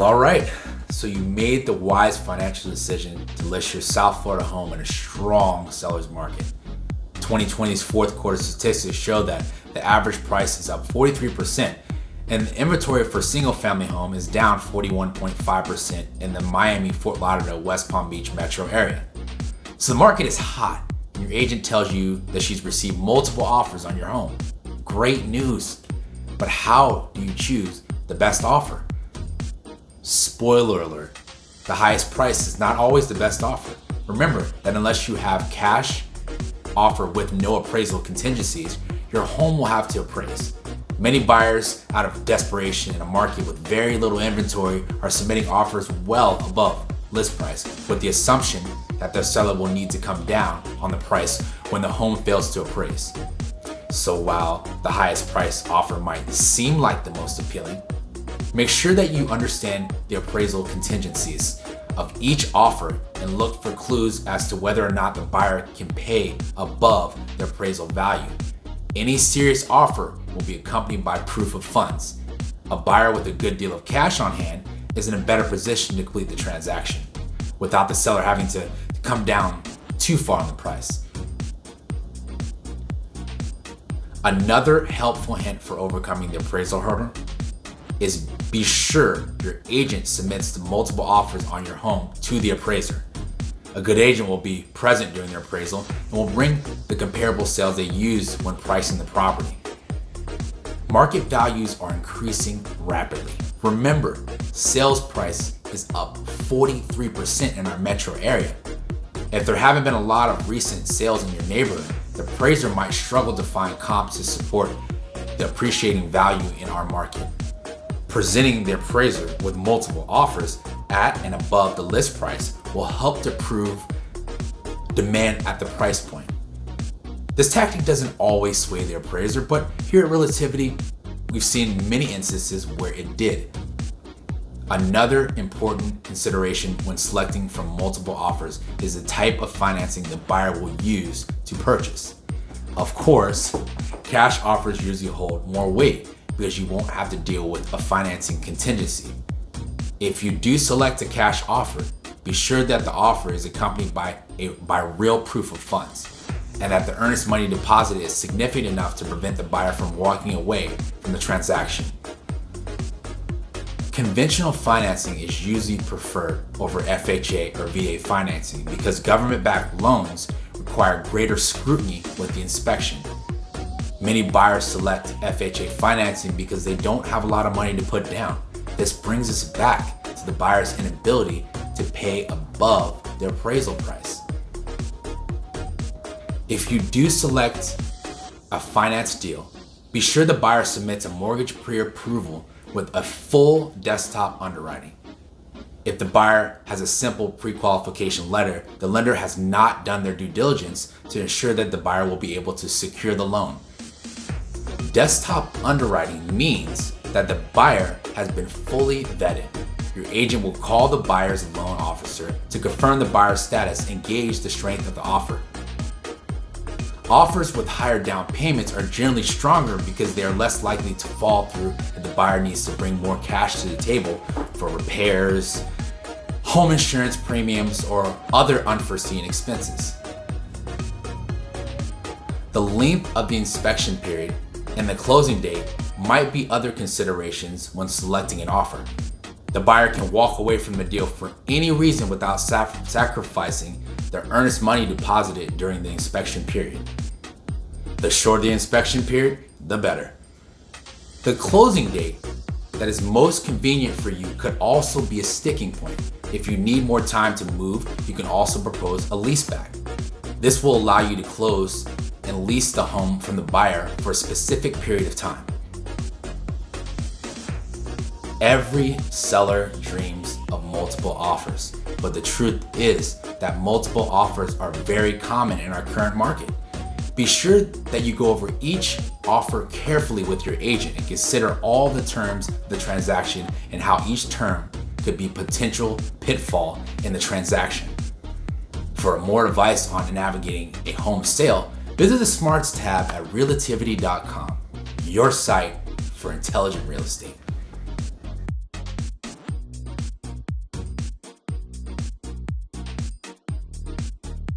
Well, all right. So you made the wise financial decision to list your South Florida home in a strong seller's market. 2020's fourth quarter statistics show that the average price is up 43%, and the inventory for single-family home is down 41.5% in the Miami, Fort Lauderdale, West Palm Beach metro area. So the market is hot, and your agent tells you that she's received multiple offers on your home. Great news. But how do you choose the best offer? Spoiler alert, the highest price is not always the best offer. Remember that unless you have cash offer with no appraisal contingencies, your home will have to appraise. Many buyers, out of desperation in a market with very little inventory, are submitting offers well above list price with the assumption that the seller will need to come down on the price when the home fails to appraise. So while the highest price offer might seem like the most appealing, make sure that you understand the appraisal contingencies of each offer and look for clues as to whether or not the buyer can pay above the appraisal value. Any serious offer will be accompanied by proof of funds. A buyer with a good deal of cash on hand is in a better position to complete the transaction without the seller having to come down too far on the price. Another helpful hint for overcoming the appraisal hurdle is be sure your agent submits the multiple offers on your home to the appraiser. A good agent will be present during their appraisal and will bring the comparable sales they use when pricing the property. Market values are increasing rapidly. Remember, sales price is up 43% in our metro area. If there haven't been a lot of recent sales in your neighborhood, the appraiser might struggle to find comps to support the appreciating value in our market. Presenting the appraiser with multiple offers at and above the list price will help to prove demand at the price point. This tactic doesn't always sway the appraiser, but here at Relativity, we've seen many instances where it did. Another important consideration when selecting from multiple offers is the type of financing the buyer will use to purchase. Of course, cash offers usually hold more weight because you won't have to deal with a financing contingency. If you do select a cash offer, be sure that the offer is accompanied by real proof of funds, and that the earnest money deposited is significant enough to prevent the buyer from walking away from the transaction. Conventional financing is usually preferred over FHA or VA financing because government-backed loans require greater scrutiny with the inspection. Many buyers select FHA financing because they don't have a lot of money to put down. This brings us back to the buyer's inability to pay above their appraisal price. If you do select a finance deal, be sure the buyer submits a mortgage pre-approval with a full desktop underwriting. If the buyer has a simple pre-qualification letter, the lender has not done their due diligence to ensure that the buyer will be able to secure the loan. Desktop underwriting means that the buyer has been fully vetted. Your agent will call the buyer's loan officer to confirm the buyer's status and gauge the strength of the offer. Offers with higher down payments are generally stronger because they are less likely to fall through if the buyer needs to bring more cash to the table for repairs, home insurance premiums, or other unforeseen expenses. The length of the inspection period and the closing date might be other considerations when selecting an offer. The buyer can walk away from the deal for any reason without sacrificing their earnest money deposited during the inspection period. The shorter the inspection period, the better. The closing date that is most convenient for you could also be a sticking point. If you need more time to move, you can also propose a leaseback. This will allow you to close and lease the home from the buyer for a specific period of time. Every seller dreams of multiple offers, but the truth is that multiple offers are very common in our current market. Be sure that you go over each offer carefully with your agent and consider all the terms of the transaction and how each term could be potential pitfall in the transaction. For more advice on navigating a home sale, visit the Smarts tab at relativity.com, your site for intelligent real estate.